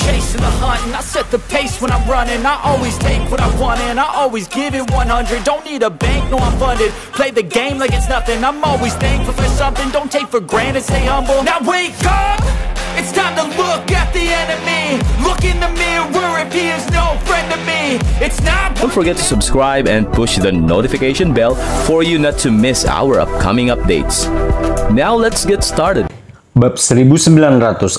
chasing the hunt, and I set the pace when I'm running. I always take what I want and I always give it 100. Don't need a bank, no I'm funded. Play the game like it's nothing. I'm always thankful for something. Don't take for granted, stay humble. Now wake up, it's time to look at the enemy. Look in the mirror if he is no friend to me. It's not. Don't forget to subscribe and push the notification bell for you not to miss our upcoming updates. Now let's get started. Bab 1967.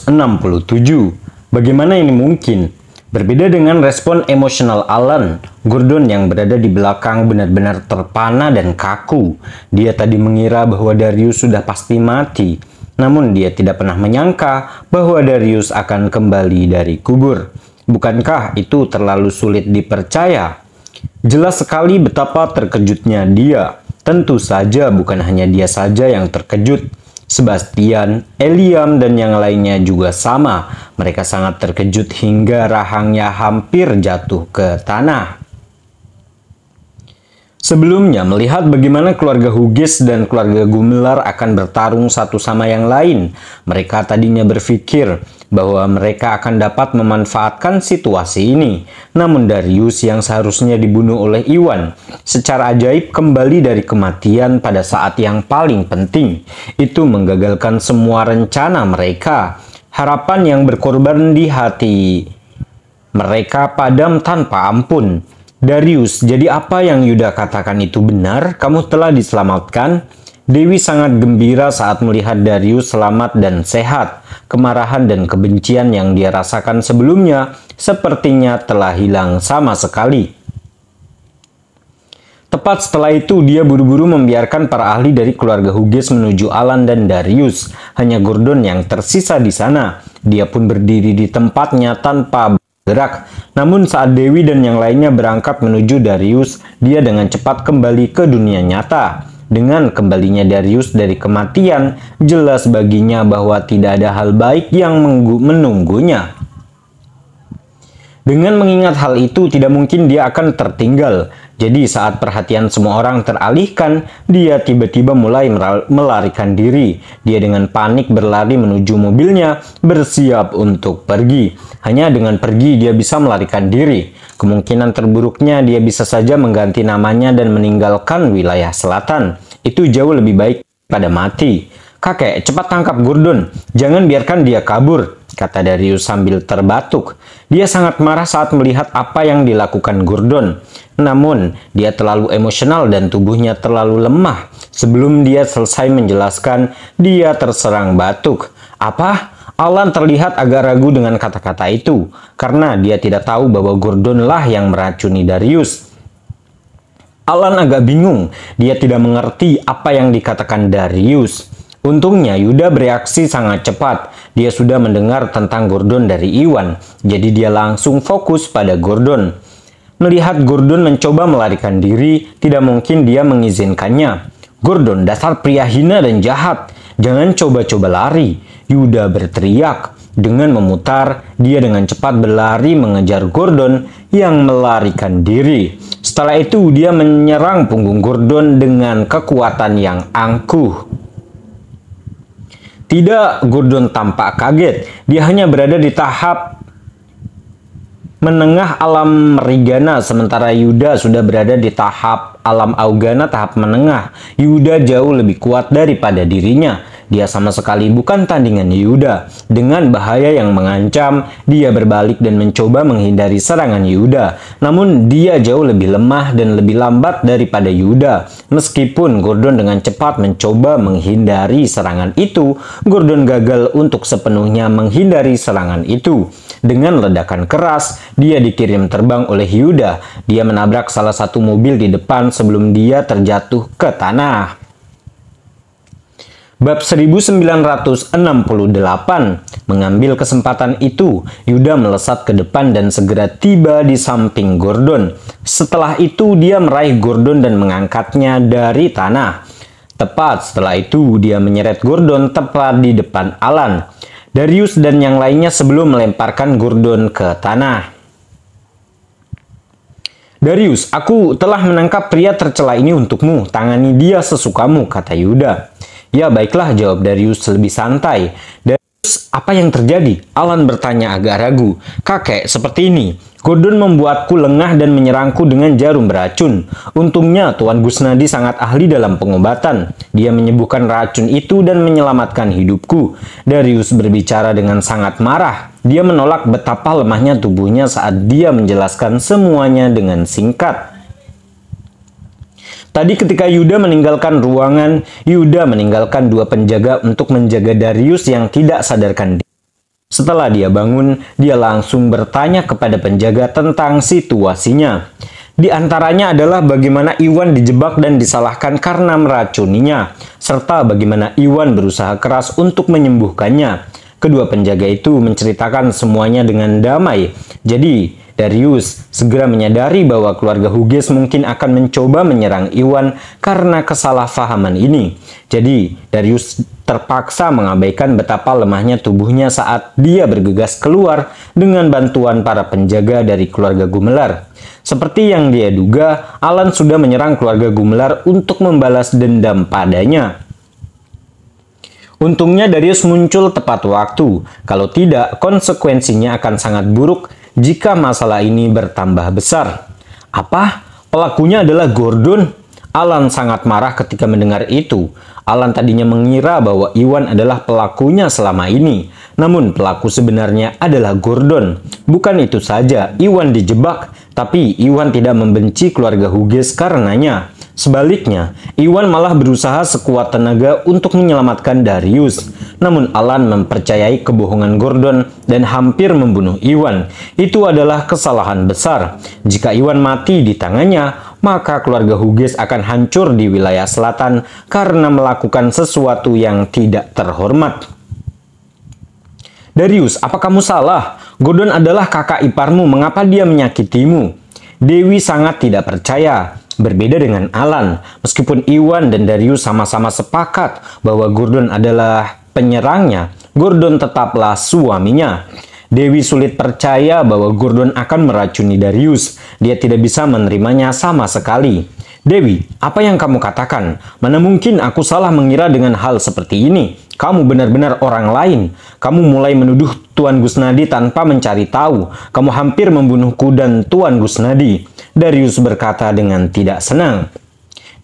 Bagaimana ini mungkin? Berbeda dengan respon emosional Alan, Gordon yang berada di belakang benar-benar terpana dan kaku. Dia tadi mengira bahwa Darius sudah pasti mati. Namun dia tidak pernah menyangka bahwa Darius akan kembali dari kubur. Bukankah itu terlalu sulit dipercaya? Jelas sekali betapa terkejutnya dia. Tentu saja bukan hanya dia saja yang terkejut. Sebastian, Eliam, dan yang lainnya juga sama. Mereka sangat terkejut hingga rahangnya hampir jatuh ke tanah. Sebelumnya, melihat bagaimana keluarga Hughes dan keluarga Gumelar akan bertarung satu sama yang lain, mereka tadinya berpikir bahwa mereka akan dapat memanfaatkan situasi ini. Namun Darius yang seharusnya dibunuh oleh Iwan secara ajaib kembali dari kematian pada saat yang paling penting. Itu menggagalkan semua rencana mereka. Harapan yang berkorban di hati mereka padam tanpa ampun. Darius, jadi apa yang Yuda katakan itu benar? Kamu telah diselamatkan? Dewi sangat gembira saat melihat Darius selamat dan sehat. Kemarahan dan kebencian yang dia rasakan sebelumnya sepertinya telah hilang sama sekali. Tepat setelah itu, dia buru-buru membiarkan para ahli dari keluarga Hughes menuju Alan dan Darius. Hanya Gordon yang tersisa di sana. Dia pun berdiri di tempatnya tanpa gerak. Namun saat Dewi dan yang lainnya berangkat menuju Darius, dia dengan cepat kembali ke dunia nyata. Dengan kembalinya Darius dari kematian, jelas baginya bahwa tidak ada hal baik yang menunggunya. Dengan mengingat hal itu, tidak mungkin dia akan tertinggal. Jadi saat perhatian semua orang teralihkan, dia tiba-tiba mulai melarikan diri. Dia dengan panik berlari menuju mobilnya, bersiap untuk pergi. Hanya dengan pergi dia bisa melarikan diri. Kemungkinan terburuknya dia bisa saja mengganti namanya dan meninggalkan wilayah selatan. Itu jauh lebih baik pada mati. Kakek, cepat tangkap Gordon. Jangan biarkan dia kabur, kata Darius sambil terbatuk. Dia sangat marah saat melihat apa yang dilakukan Gordon. Namun, dia terlalu emosional dan tubuhnya terlalu lemah. Sebelum dia selesai menjelaskan, dia terserang batuk. Apa? Alan terlihat agak ragu dengan kata-kata itu, karena dia tidak tahu bahwa Gordon lah yang meracuni Darius. Alan agak bingung, dia tidak mengerti apa yang dikatakan Darius. Untungnya Yuda bereaksi sangat cepat. Dia sudah mendengar tentang Gordon dari Iwan, jadi dia langsung fokus pada Gordon. Melihat Gordon mencoba melarikan diri, tidak mungkin dia mengizinkannya. Gordon, dasar pria hina dan jahat. Jangan coba-coba lari. Yuda berteriak. Dengan memutar, dia dengan cepat berlari mengejar Gordon yang melarikan diri. Setelah itu, dia menyerang punggung Gordon dengan kekuatan yang angkuh. Tidak, Gordon tampak kaget. Dia hanya berada di tahap menengah alam Rigana, sementara Yuda sudah berada di tahap alam Augana tahap menengah. Yuda jauh lebih kuat daripada dirinya. Dia sama sekali bukan tandingan Yuda. Dengan bahaya yang mengancam, dia berbalik dan mencoba menghindari serangan Yuda. Namun dia jauh lebih lemah dan lebih lambat daripada Yuda. Meskipun Gordon dengan cepat mencoba menghindari serangan itu, Gordon gagal untuk sepenuhnya menghindari serangan itu. Dengan ledakan keras, dia dikirim terbang oleh Yuda. Dia menabrak salah satu mobil di depan sebelum dia terjatuh ke tanah. Bab 1968. Mengambil kesempatan itu, Yuda melesat ke depan dan segera tiba di samping Gordon. Setelah itu dia meraih Gordon dan mengangkatnya dari tanah. Tepat setelah itu dia menyeret Gordon tepat di depan Alan, Darius dan yang lainnya sebelum melemparkan Gordon ke tanah. Darius, aku telah menangkap pria tercela ini untukmu. Tangani dia sesukamu, kata Yuda. Ya baiklah, jawab Darius lebih santai. Darius, Apa yang terjadi? Alan bertanya agak ragu. Kakek, seperti ini. Gordon membuatku lengah dan menyerangku dengan jarum beracun. Untungnya Tuan Gusnadi sangat ahli dalam pengobatan. Dia menyembuhkan racun itu dan menyelamatkan hidupku. Darius berbicara dengan sangat marah. Dia menolak betapa lemahnya tubuhnya saat dia menjelaskan semuanya dengan singkat. Tadi ketika Yuda meninggalkan ruangan, Yuda meninggalkan 2 penjaga untuk menjaga Darius yang tidak sadarkan diri. Setelah dia bangun, dia langsung bertanya kepada penjaga tentang situasinya. Di antaranya adalah bagaimana Iwan dijebak dan disalahkan karena meracuninya, serta bagaimana Iwan berusaha keras untuk menyembuhkannya. Kedua penjaga itu menceritakan semuanya dengan damai. Jadi, Darius segera menyadari bahwa keluarga Hughes mungkin akan mencoba menyerang Iwan karena kesalahpahaman ini. Jadi, Darius terpaksa mengabaikan betapa lemahnya tubuhnya saat dia bergegas keluar dengan bantuan para penjaga dari keluarga Gumelar. Seperti yang dia duga, Alan sudah menyerang keluarga Gumelar untuk membalas dendam padanya. Untungnya Darius muncul tepat waktu. Kalau tidak, konsekuensinya akan sangat buruk jika masalah ini bertambah besar. Apa? Pelakunya adalah Gordon? Alan sangat marah ketika mendengar itu. Alan tadinya mengira bahwa Iwan adalah pelakunya selama ini. Namun pelaku sebenarnya adalah Gordon. Bukan itu saja, Iwan dijebak. Tapi Iwan tidak membenci keluarga Hughes karenanya. Sebaliknya, Iwan malah berusaha sekuat tenaga untuk menyelamatkan Darius. Namun Alan mempercayai kebohongan Gordon dan hampir membunuh Iwan. Itu adalah kesalahan besar. Jika Iwan mati di tangannya, maka keluarga Hughes akan hancur di wilayah selatan karena melakukan sesuatu yang tidak terhormat. Darius, apa kamu salah? Gordon adalah kakak iparmu, mengapa dia menyakitimu? Dewi sangat tidak percaya. Berbeda dengan Alan, meskipun Iwan dan Darius sama-sama sepakat bahwa Gordon adalah penyerangnya, Gordon tetaplah suaminya. Dewi sulit percaya bahwa Gordon akan meracuni Darius. Dia tidak bisa menerimanya sama sekali. Dewi, apa yang kamu katakan? Mana mungkin aku salah mengira dengan hal seperti ini? Kamu benar-benar orang lain. Kamu mulai menuduh Tuan Gusnadi tanpa mencari tahu. Kamu hampir membunuhku dan Tuan Gusnadi. Darius berkata dengan tidak senang.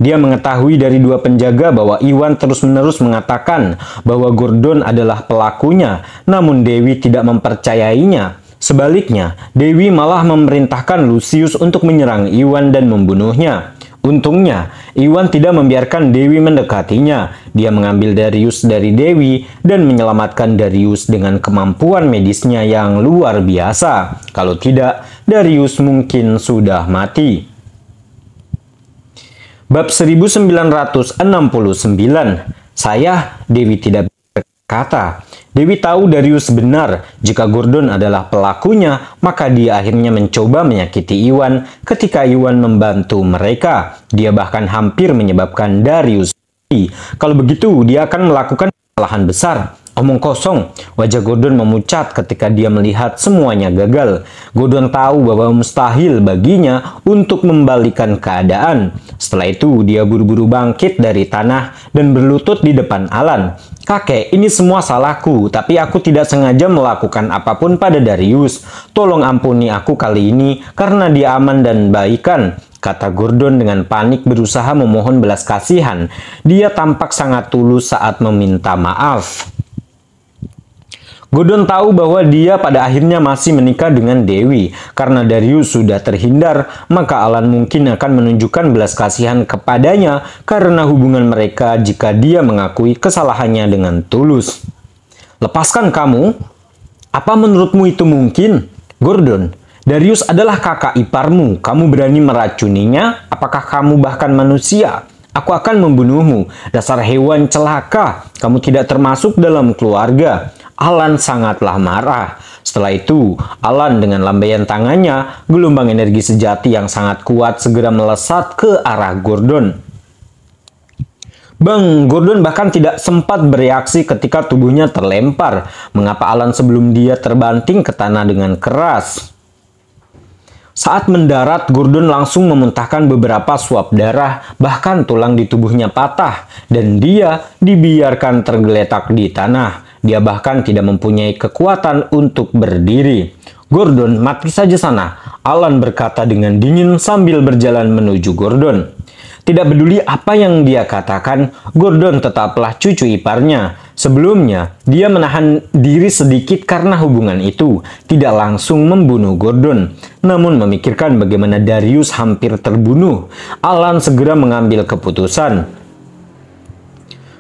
Dia mengetahui dari 2 penjaga bahwa Iwan terus-menerus mengatakan bahwa Gordon adalah pelakunya, namun Dewi tidak mempercayainya. Sebaliknya, Dewi malah memerintahkan Lucius untuk menyerang Iwan dan membunuhnya. Untungnya, Iwan tidak membiarkan Dewi mendekatinya. Dia mengambil Darius dari Dewi dan menyelamatkan Darius dengan kemampuan medisnya yang luar biasa. Kalau tidak, Darius mungkin sudah mati. Bab 1969. Saya, Dewi tidak berkata. Dewi tahu Darius benar. Jika Gordon adalah pelakunya, maka dia akhirnya mencoba menyakiti Iwan ketika Iwan membantu mereka. Dia bahkan hampir menyebabkan Darius mati. Kalau begitu, dia akan melakukan kesalahan besar. Omong kosong. Wajah Gordon memucat ketika dia melihat semuanya gagal. Gordon tahu bahwa mustahil baginya untuk membalikan keadaan. Setelah itu, dia buru-buru bangkit dari tanah dan berlutut di depan Alan. Kakek, ini semua salahku, tapi aku tidak sengaja melakukan apapun pada Darius. Tolong ampuni aku kali ini karena dia aman dan baikan, kata Gordon dengan panik berusaha memohon belas kasihan. Dia tampak sangat tulus saat meminta maaf. Gordon tahu bahwa dia pada akhirnya masih menikah dengan Dewi. Karena Darius sudah terhindar, maka Alan mungkin akan menunjukkan belas kasihan kepadanya karena hubungan mereka jika dia mengakui kesalahannya dengan tulus. Lepaskan kamu? Apa menurutmu itu mungkin? Gordon, Darius adalah kakak iparmu. Kamu berani meracuninya? Apakah kamu bahkan manusia? Aku akan membunuhmu. Dasar hewan celaka. Kamu tidak termasuk dalam keluarga. Alan sangatlah marah. Setelah itu, Alan dengan lambaian tangannya, gelombang energi sejati yang sangat kuat segera melesat ke arah Gordon. Bang, Gordon bahkan tidak sempat bereaksi ketika tubuhnya terlempar. Mengapa Alan sebelum dia terbanting ke tanah dengan keras? Saat mendarat, Gordon langsung memuntahkan beberapa suap darah, bahkan tulang di tubuhnya patah, dan dia dibiarkan tergeletak di tanah. Dia bahkan tidak mempunyai kekuatan untuk berdiri. "Gordon, mati saja sana," Alan berkata dengan dingin sambil berjalan menuju Gordon. Tidak peduli apa yang dia katakan, Gordon tetaplah cucu iparnya. Sebelumnya, dia menahan diri sedikit karena hubungan itu tidak langsung membunuh Gordon, namun memikirkan bagaimana Darius hampir terbunuh. Alan segera mengambil keputusan.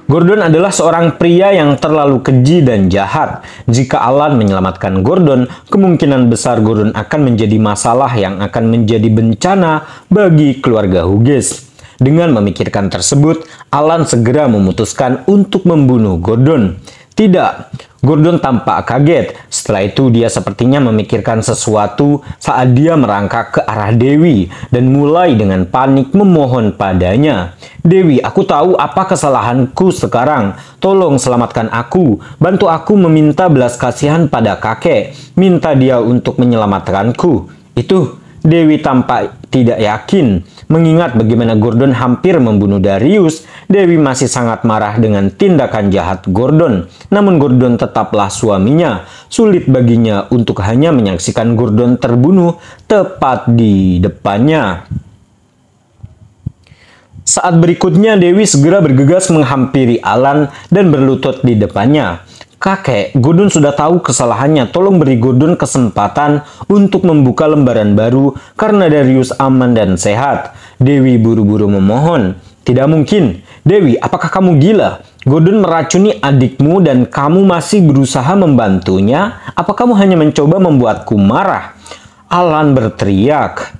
Gordon adalah seorang pria yang terlalu keji dan jahat. Jika Alan menyelamatkan Gordon, kemungkinan besar Gordon akan menjadi masalah yang akan menjadi bencana bagi keluarga Hughes. Dengan memikirkan tersebut, Alan segera memutuskan untuk membunuh Gordon. Tidak, Gordon tampak kaget. Setelah itu dia sepertinya memikirkan sesuatu saat dia merangkak ke arah Dewi dan mulai dengan panik memohon padanya. "Dewi, aku tahu apa kesalahanku sekarang. Tolong selamatkan aku. Bantu aku meminta belas kasihan pada kakek. Minta dia untuk menyelamatkanku." Itu Dewi tampak tidak yakin. Mengingat bagaimana Gordon hampir membunuh Darius, Dewi masih sangat marah dengan tindakan jahat Gordon. Namun Gordon tetaplah suaminya. Sulit baginya untuk hanya menyaksikan Gordon terbunuh tepat di depannya. Saat berikutnya, Dewi segera bergegas menghampiri Alan dan berlutut di depannya. "Kakek, Gordon sudah tahu kesalahannya. Tolong beri Gordon kesempatan untuk membuka lembaran baru karena Darius aman dan sehat." Dewi buru-buru memohon. "Tidak mungkin. Dewi, apakah kamu gila? Gordon meracuni adikmu dan kamu masih berusaha membantunya? Apa kamu hanya mencoba membuatku marah?" Alan berteriak.